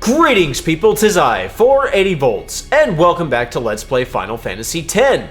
Greetings people, 'tis I, 480 volts, and welcome back to Let's Play Final Fantasy X.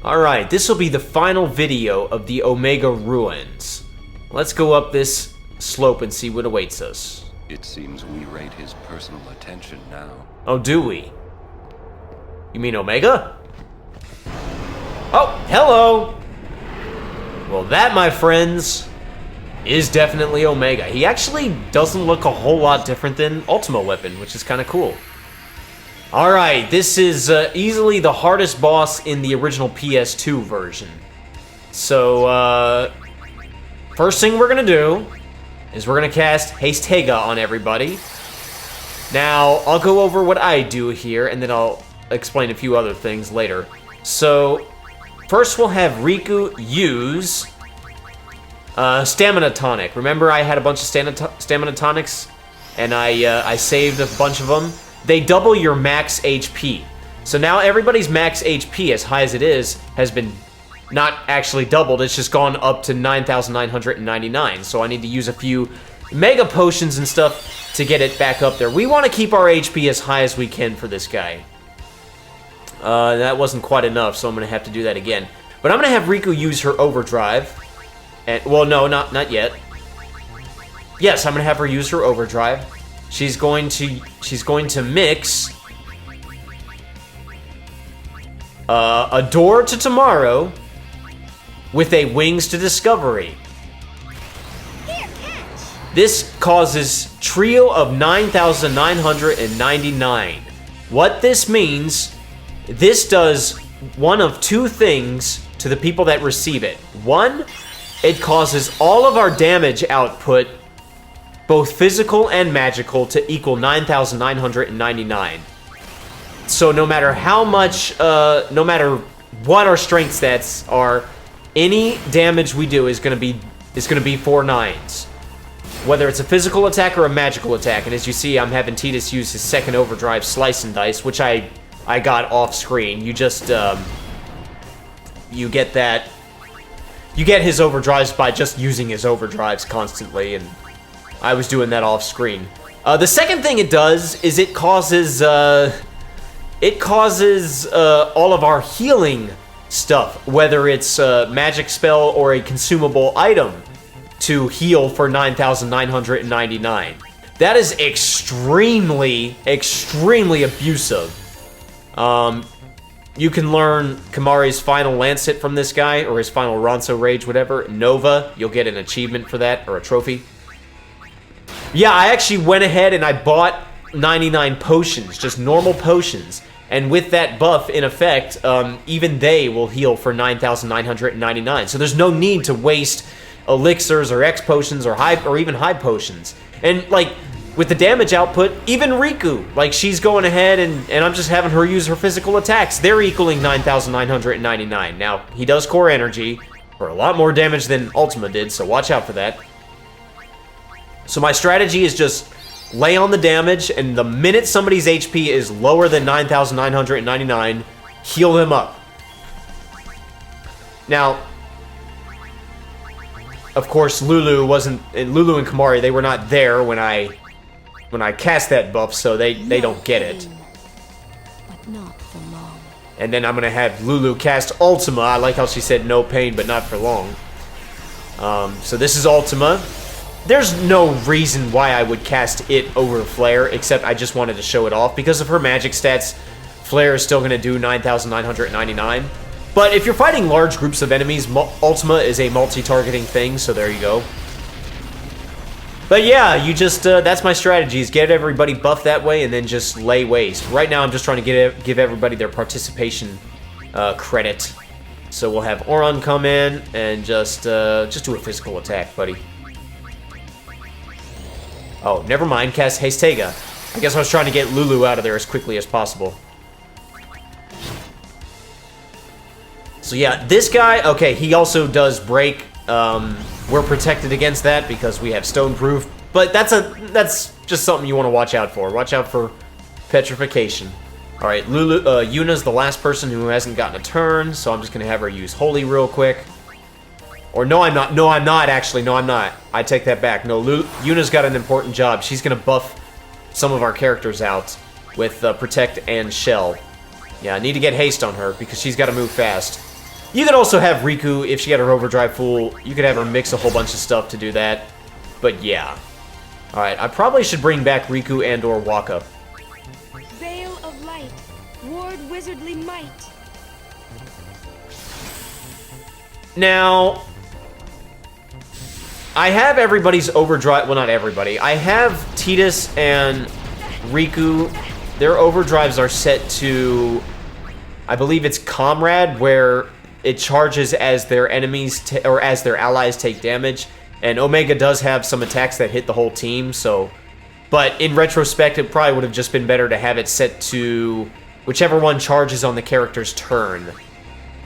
Alright, this will be the final video of the Omega Ruins. Let's go up this slope and see what awaits us. It seems we rate his personal attention now. Oh, do we? You mean Omega? Oh, hello! Well, that, my friends, is definitely Omega. He actually doesn't look a whole lot different than Ultima Weapon, which is kind of cool. Alright, this is easily the hardest boss in the original PS2 version. So, first thing we're gonna do is we're gonna cast HEDGEHOG on everybody. Now, I'll go over what I do here, and then I'll explain a few other things later. So, first we'll have Riku use Stamina Tonic. Remember I had a bunch of Stamina Tonics, and I saved a bunch of them? They double your max HP. So now everybody's max HP, as high as it is, has been not actually doubled, it's just gone up to 9,999. So I need to use a few Mega Potions and stuff to get it back up there. We want to keep our HP as high as we can for this guy. That wasn't quite enough, so I'm going to have to do that again. But I'm going to have Riku use her Overdrive. And, well, no, not yet. Yes, I'm going to have her use her Overdrive. She's going to mix a Door to Tomorrow with a Wings to Discovery. This causes Trio of 9,999. What this means, this does one of two things to the people that receive it. One, it causes all of our damage output, both physical and magical, to equal 9,999. So no matter how much, no matter what our strength stats are, any damage we do is gonna be 4 9s. Whether it's a physical attack or a magical attack. And as you see, I'm having Tidus use his second Overdrive Slice and Dice, which I got off screen. You just you get that. You get his overdrives by just using his overdrives constantly, and I was doing that off screen. The second thing it does is it causes all of our healing stuff, whether it's a magic spell or a consumable item, to heal for 9,999. That is extremely, extremely abusive. You can learn Kamari's final lance hit from this guy, or his final Ronso Rage, whatever. Nova, you'll get an achievement for that, or a trophy. Yeah, I actually went ahead and I bought 99 potions, just normal potions. And with that buff in effect, even they will heal for 9,999. So there's no need to waste elixirs or X potions or even high potions. And like, with the damage output, even Riku, like, she's going ahead and I'm just having her use her physical attacks. They're equaling 9,999. Now, he does core energy for a lot more damage than Ultima did, so watch out for that. So my strategy is just lay on the damage, and the minute somebody's HP is lower than 9,999, heal them up. Now, of course, Lulu and Kamari, they were not there when I cast that buff, so they don't get it. But not for long. And then I'm gonna have Lulu cast Ultima. I like how she said no pain, but not for long. So this is Ultima. There's no reason why I would cast it over Flare, except I just wanted to show it off. Because of her magic stats, Flare is still gonna do 9,999. But if you're fighting large groups of enemies, Ultima is a multi-targeting thing, so there you go. But yeah, you just, that's my strategy, is get everybody buffed that way and then just lay waste. Right now I'm just trying to give everybody their participation credit. So we'll have Auron come in and just do a physical attack, buddy. Oh, never mind, cast HEDGEHOG. I guess I was trying to get Lulu out of there as quickly as possible. So yeah, this guy, okay, he also does break. We're protected against that because we have stone proof, but that's just something you want to watch out for. Watch out for petrification. All right, Yuna's the last person who hasn't gotten a turn, so I'm just gonna have her use Holy real quick. Or no, I'm not. No, I'm not actually. No, I'm not. I take that back. No, Yuna's got an important job. She's gonna buff some of our characters out with Protect and Shell. Yeah, I need to get haste on her because she's got to move fast. You could also have Riku, if she got her overdrive full, you could have her mix a whole bunch of stuff to do that. But yeah. Alright, I probably should bring back Riku and or Waka. Veil of light, ward wizardly might. Now, I have everybody's overdrive, well not everybody, I have Tidus and Riku, their overdrives are set to, I believe it's Comrade, where it charges as their enemies, or as their allies take damage, and Omega does have some attacks that hit the whole team, so, but in retrospect, it probably would have just been better to have it set to whichever one charges on the character's turn.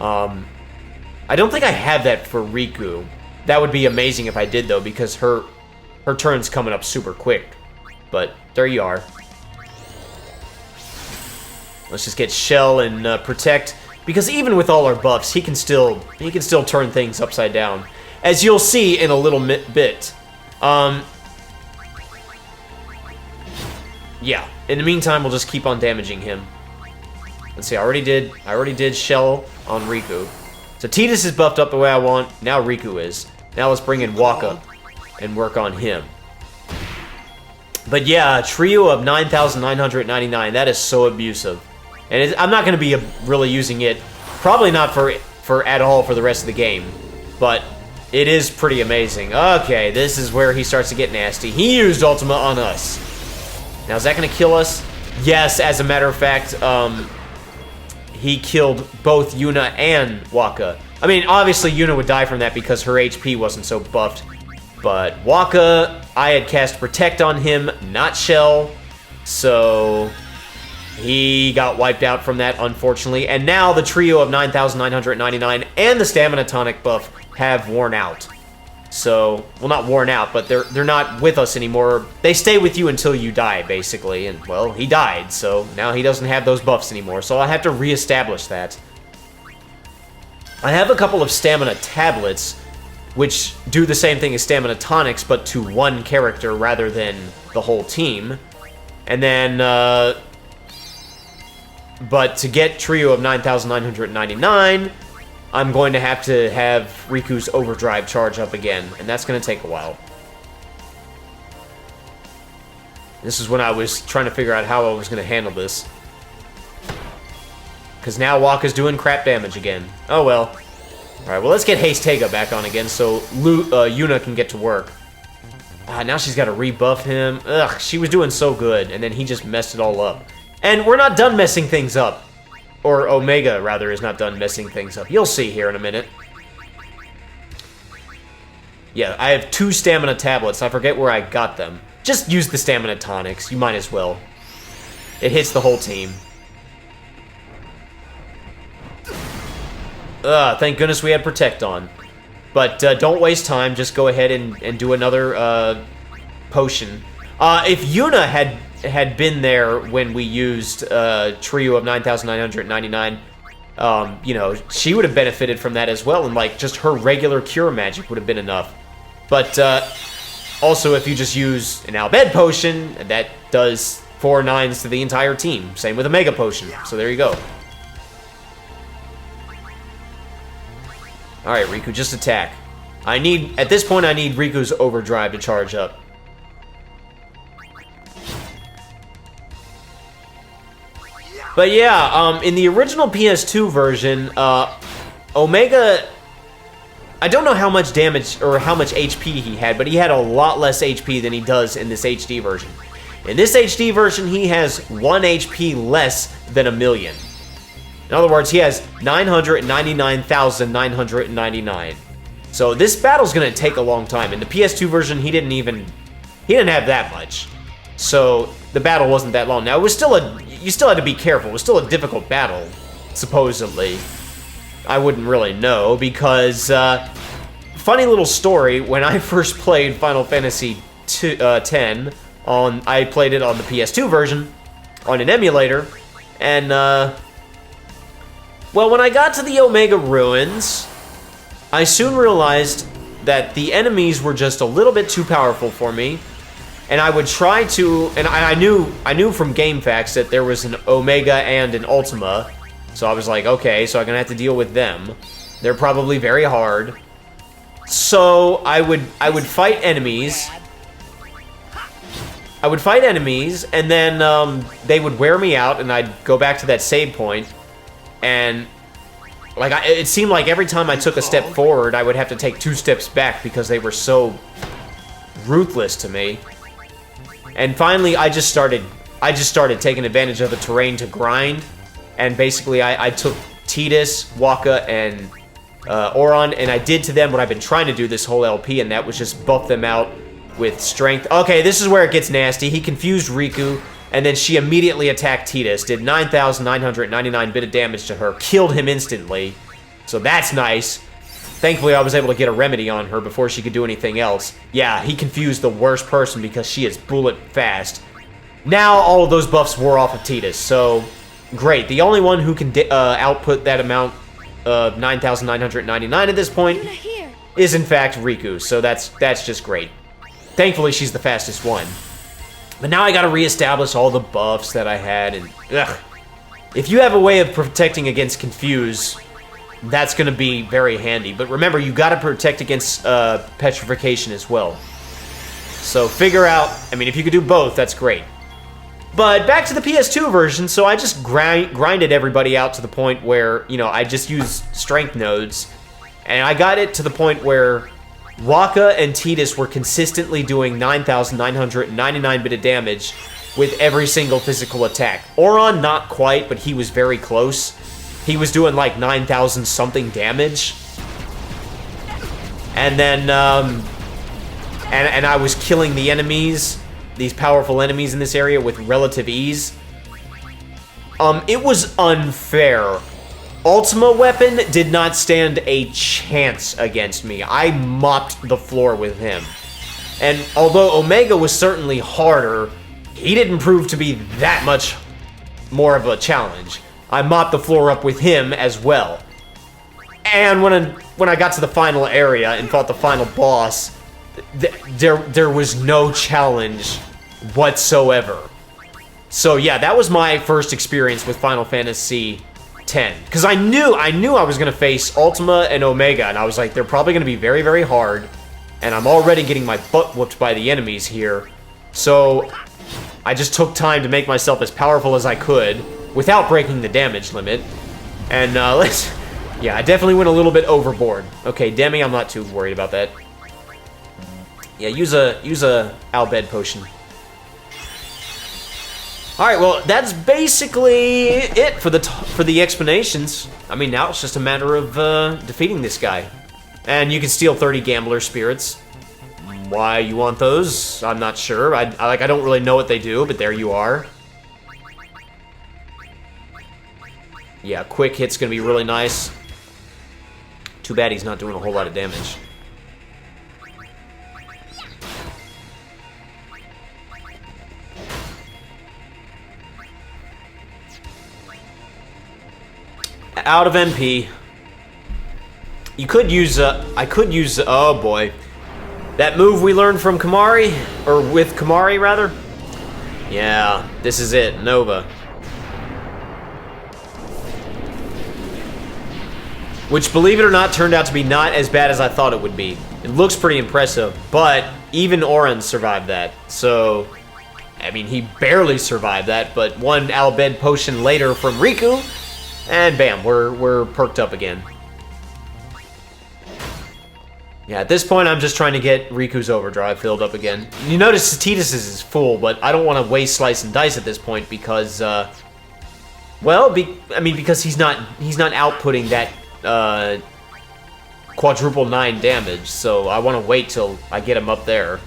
I don't think I have that for Riku. That would be amazing if I did, though, because her turn's coming up super quick. But there you are. Let's just get Shell and Protect, because even with all our buffs, he can still turn things upside down, as you'll see in a little bit. Yeah. In the meantime, we'll just keep on damaging him. Let's see. I already did Shell on Riku. So Tidus is buffed up the way I want. Now Riku is. Now let's bring in Waka and work on him. But yeah, a trio of 9,999. That is so abusive. And I'm not going to be really using it. Probably not for at all for the rest of the game. But it is pretty amazing. Okay, this is where he starts to get nasty. He used Ultima on us. Now, is that going to kill us? Yes, as a matter of fact, he killed both Yuna and Waka. I mean, obviously Yuna would die from that because her HP wasn't so buffed. But Waka, I had cast Protect on him, not Shell. So he got wiped out from that, unfortunately. And now the trio of 9,999 and the Stamina Tonic buff have worn out. So, well, not worn out, but they're not with us anymore. They stay with you until you die, basically. And, well, he died, so now he doesn't have those buffs anymore. So I have to reestablish that. I have a couple of Stamina Tablets, which do the same thing as Stamina Tonics, but to one character rather than the whole team. And then, but to get trio of 9,999... I'm going to have Riku's overdrive charge up again, and that's going to take a while. This is when I was trying to figure out how I was going to handle this. Because now Waka's doing crap damage again. Oh well. Alright, well let's get HEDGEHOG back on again so Yuna can get to work. Now she's got to rebuff him. Ugh, she was doing so good, and then he just messed it all up. And we're not done messing things up. Or Omega, rather, is not done messing things up. You'll see here in a minute. Yeah, I have 2 Stamina Tablets. I forget where I got them. Just use the Stamina Tonics. You might as well. It hits the whole team. Thank goodness we had Protect on. But don't waste time. Just go ahead and do another potion. If Yuna had been there when we used trio of 9,999, you know, she would have benefited from that as well, and like just her regular cure magic would have been enough. But also, if you just use an Albed potion, that does 4 9s to the entire team. Same with a Mega Potion. So there you go. All right, Riku, just attack. At this point, I need Riku's overdrive to charge up. But yeah, in the original PS2 version, Omega, I don't know how much damage or how much HP he had, but he had a lot less HP than he does in this HD version. In this HD version, he has 1 HP less than 1,000,000. In other words, he has 999,999. So this battle's gonna take a long time. In the PS2 version, he didn't have that much. So the battle wasn't that long. Now, it was still you still had to be careful. It was still a difficult battle, supposedly. I wouldn't really know, because, funny little story, when I first played Final Fantasy X, I played it on the PS2 version, on an emulator, and, well, when I got to the Omega Ruins, I soon realized that the enemies were just a little bit too powerful for me, and I would try to, and I knew from Game Facts that there was an Omega and an Ultima, so I was like, okay, so I'm gonna have to deal with them. They're probably very hard. So I would fight enemies. I would fight enemies, and then they would wear me out, and I'd go back to that save point, and like it seemed like every time I took a step forward, I would have to take 2 steps back because they were so ruthless to me. And finally, I just started taking advantage of the terrain to grind, and basically I took Tidus, Waka, and Auron, and I did to them what I've been trying to do this whole LP, and that was just buff them out with strength. Okay, this is where it gets nasty. He confused Riku, and then she immediately attacked Tidus, did 9,999 bit of damage to her, killed him instantly. So that's nice. Thankfully, I was able to get a remedy on her before she could do anything else. Yeah, he confused the worst person because she is bullet fast. Now, all of those buffs wore off of Tidus, so great. The only one who can output that amount of 9,999 at this point is, in fact, Riku, so that's just great. Thankfully, she's the fastest one. But now I gotta reestablish all the buffs that I had, and ugh. If you have a way of protecting against Confuse, that's gonna be very handy. But remember, you gotta protect against Petrification as well. So figure out, I mean, if you could do both, that's great. But back to the PS2 version, so I just grinded everybody out to the point where, you know, I just used strength nodes, and I got it to the point where Waka and Tidus were consistently doing 9,999 bit of damage with every single physical attack. Auron, not quite, but he was very close. He was doing like 9,000 something damage. And then, and I was killing the enemies, these powerful enemies in this area with relative ease. It was unfair. Ultima Weapon did not stand a chance against me. I mopped the floor with him. And although Omega was certainly harder, he didn't prove to be that much more of a challenge. I mopped the floor up with him as well. And when I got to the final area and fought the final boss, there was no challenge whatsoever. So yeah, that was my first experience with Final Fantasy X. Because I knew I was going to face Ultima and Omega, and I was like, they're probably going to be very, very hard. And I'm already getting my butt whooped by the enemies here. So I just took time to make myself as powerful as I could without breaking the damage limit. And yeah, I definitely went a little bit overboard. Okay, Demi, I'm not too worried about that. Yeah, use a Albed potion. All right, well, that's basically it for the explanations. I mean, now it's just a matter of defeating this guy. And you can steal 30 Gambler Spirits. Why you want those, I'm not sure. I don't really know what they do, but there you are. Yeah, quick hit's gonna be really nice. Too bad he's not doing a whole lot of damage. Out of MP. You could use, I could use, oh boy. That move we learned from Kamari, or with Kamari, rather? Yeah, this is it, Nova. Which, believe it or not, turned out to be not as bad as I thought it would be. It looks pretty impressive, but even Auron survived that. So, I mean, he barely survived that, but one Albed potion later from Riku, and bam, we're perked up again. Yeah, at this point, I'm just trying to get Riku's overdrive filled up again. You notice Tidus is full, but I don't want to waste Slice and Dice at this point because, well, I mean, because he's not outputting that quadruple 9 damage, so I want to wait till I get him up there.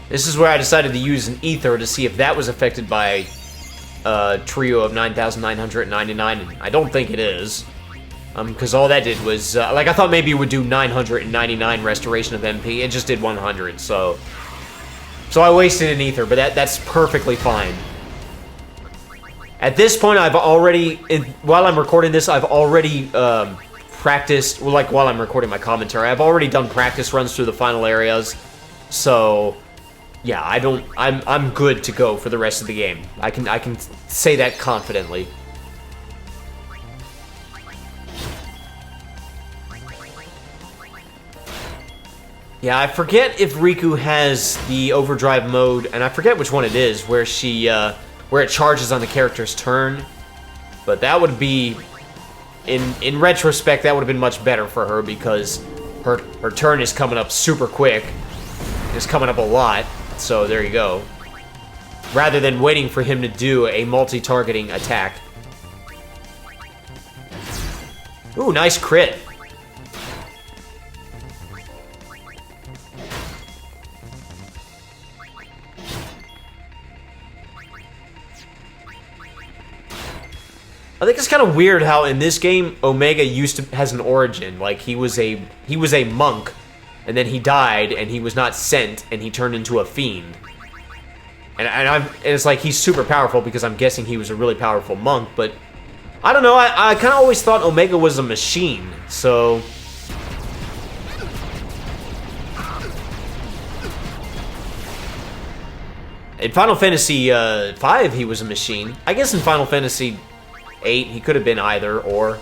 This is where I decided to use an Ether to see if that was affected by a trio of 9,999, and I don't think it is. Because all that did was, like, I thought maybe it would do 999 restoration of MP. It just did 100, so I wasted an Ether, but that's perfectly fine. At this point, I've already, while I'm recording this, I've already practiced, well, like while I'm recording my commentary, I've already done practice runs through the final areas. So, yeah, I'm good to go for the rest of the game. I can say that confidently. Yeah, I forget if Riku has the overdrive mode, and I forget which one it is, where she, where it charges on the character's turn. But that would be, in retrospect, that would have been much better for her because her turn is coming up super quick. It's coming up a lot, so there you go. Rather than waiting for him to do a multi-targeting attack. Ooh, nice crit. I think it's kind of weird how in this game Omega has an origin. Like he was a monk, and then he died, and he was not sent, and he turned into a fiend. And it's like he's super powerful because I'm guessing he was a really powerful monk. But I don't know. I kind of always thought Omega was a machine. So in Final Fantasy V, he was a machine. I guess in Final Fantasy 8, he could have been either, or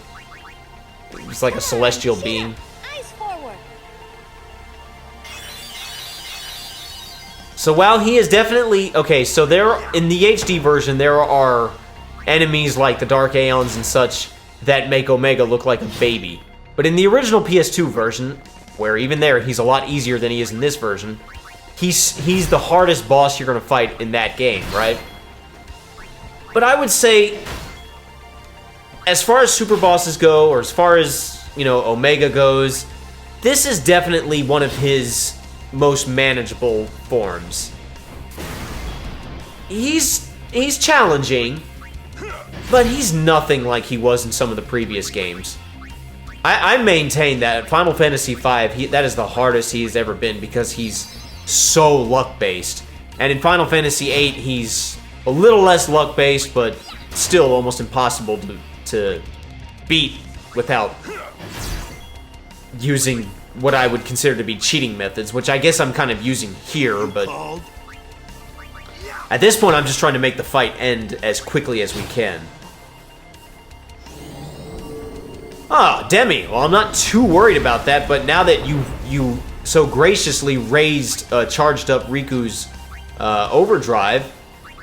it was like a celestial being. Eyes forward. So while he is definitely okay, so there in the HD version there are enemies like the Dark Aeons and such that make Omega look like a baby. But in the original PS2 version, where even there he's a lot easier than he is in this version, he's the hardest boss you're gonna fight in that game, right? But I would say, as far as super bosses go, or as far as, you know, Omega goes, this is definitely one of his most manageable forms. He's challenging, but he's nothing like he was in some of the previous games. I maintain that Final Fantasy V, that is the hardest he's ever been because he's so luck-based. And in Final Fantasy VIII, he's a little less luck-based, but still almost impossible to beat without using what I would consider to be cheating methods, which I guess I'm kind of using here, but at this point I'm just trying to make the fight end as quickly as we can. Ah, Demi. Well, I'm not too worried about that, but now that you so graciously raised, charged up Riku's overdrive,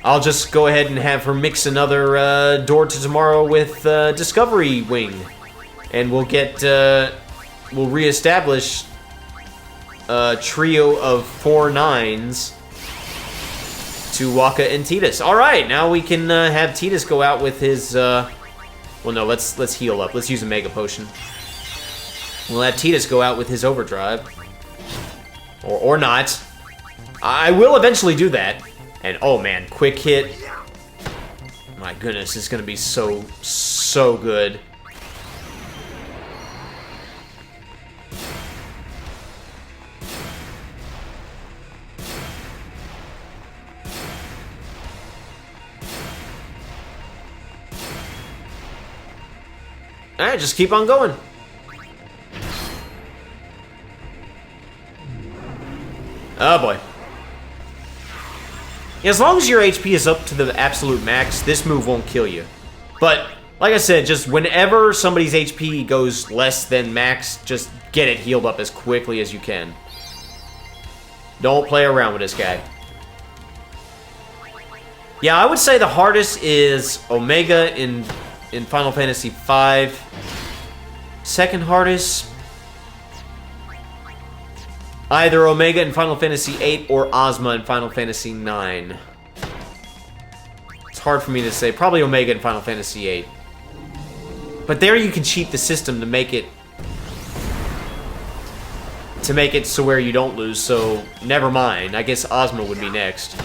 I'll just go ahead and have her mix another Door to Tomorrow with Discovery Wing. And we'll get, we'll reestablish a trio of 4 9s to Waka and Tidus. Alright, now we can have Tidus go out with his, well no, let's heal up. Let's use a Mega Potion. We'll have Tidus go out with his overdrive. Or not. I will eventually do that. And oh man, quick hit. My goodness, it's gonna be so good. Alright, just keep on going. Oh boy. As long as your HP is up to the absolute max, this move won't kill you. But, like I said, just whenever somebody's HP goes less than max, just get it healed up as quickly as you can. Don't play around with this guy. Yeah, I would say the hardest is Omega in Final Fantasy V. Second hardest, either Omega in Final Fantasy VIII or Ozma in Final Fantasy IX. It's hard for me to say. Probably Omega in Final Fantasy VIII. But there you can cheat the system to make it so where you don't lose, so never mind. I guess Ozma would be next.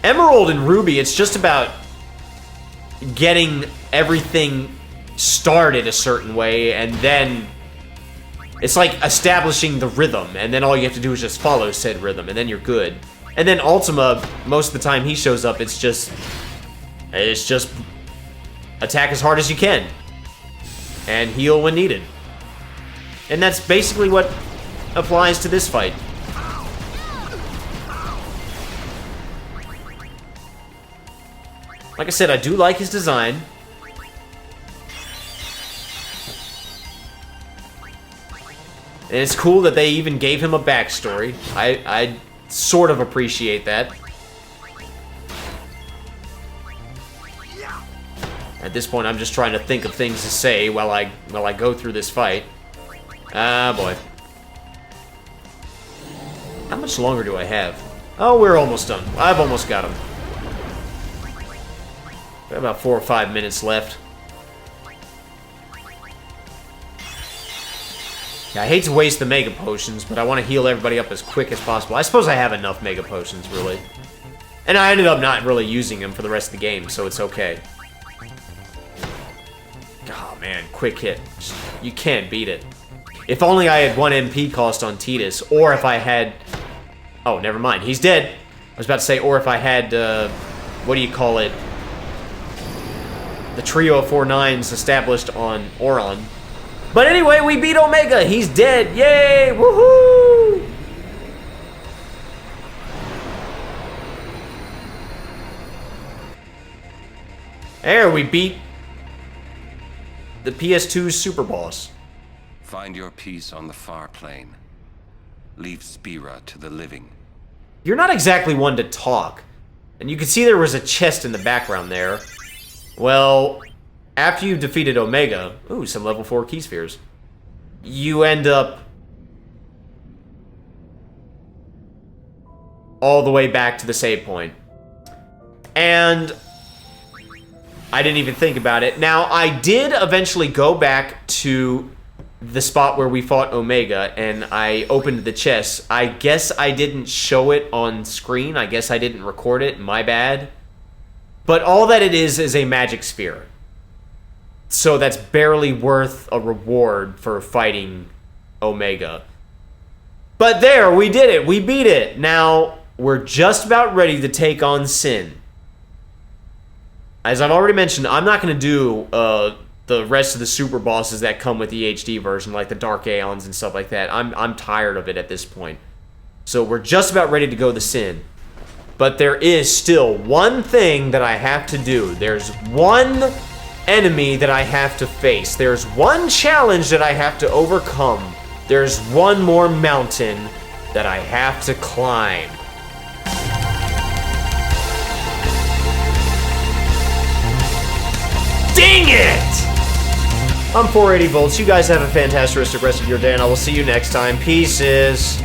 Emerald and Ruby, it's just about getting everything started a certain way, and then it's like establishing the rhythm, and then all you have to do is just follow said rhythm, and then you're good. And then Ultima, most of the time he shows up, it's just It's just attack as hard as you can and heal when needed. And that's basically what applies to this fight. Like I said, I do like his design. And it's cool that they even gave him a backstory. I sort of appreciate that. At this point, I'm just trying to think of things to say while I go through this fight. Ah, boy. How much longer do I have? Oh, we're almost done. I've almost got him. Got about 4 or 5 minutes left. Yeah, I hate to waste the Mega Potions, but I want to heal everybody up as quick as possible. I suppose I have enough Mega Potions, really. And I ended up not really using them for the rest of the game, so it's okay. Oh, man, quick hit. You can't beat it. If only I had 1 MP cost on Tidus, or if I had... Oh, never mind. He's dead. I was about to say, or if I had, what do you call it? The trio of 4 9s established on Auron. But anyway, we beat Omega. He's dead. Yay! Woohoo! There, we beat the PS2 super boss. Find your peace on the far plane. Leave Spira to the living. You're not exactly one to talk. And you can see there was a chest in the background there. Well, after you've defeated Omega... Ooh, some level 4 key spheres. You end up... all the way back to the save point. And... I didn't even think about it. Now, I did eventually go back to the spot where we fought Omega, and I opened the chest. I guess I didn't show it on screen. I guess I didn't record it. My bad. But all that it is a magic sphere. So that's barely worth a reward for fighting Omega. But there, we did it. We beat it. Now, we're just about ready to take on Sin. As I've already mentioned, I'm not going to do the rest of the super bosses that come with the HD version, like the Dark Aeons and stuff like that. I'm tired of it at this point. So we're just about ready to go to Sin. But there is still one thing that I have to do. There's one enemy that I have to face. There's one challenge that I have to overcome. There's one more mountain that I have to climb. Dang it! I'm 480 volts. You guys have a fantastic rest of your day, and I will see you next time. Peaces.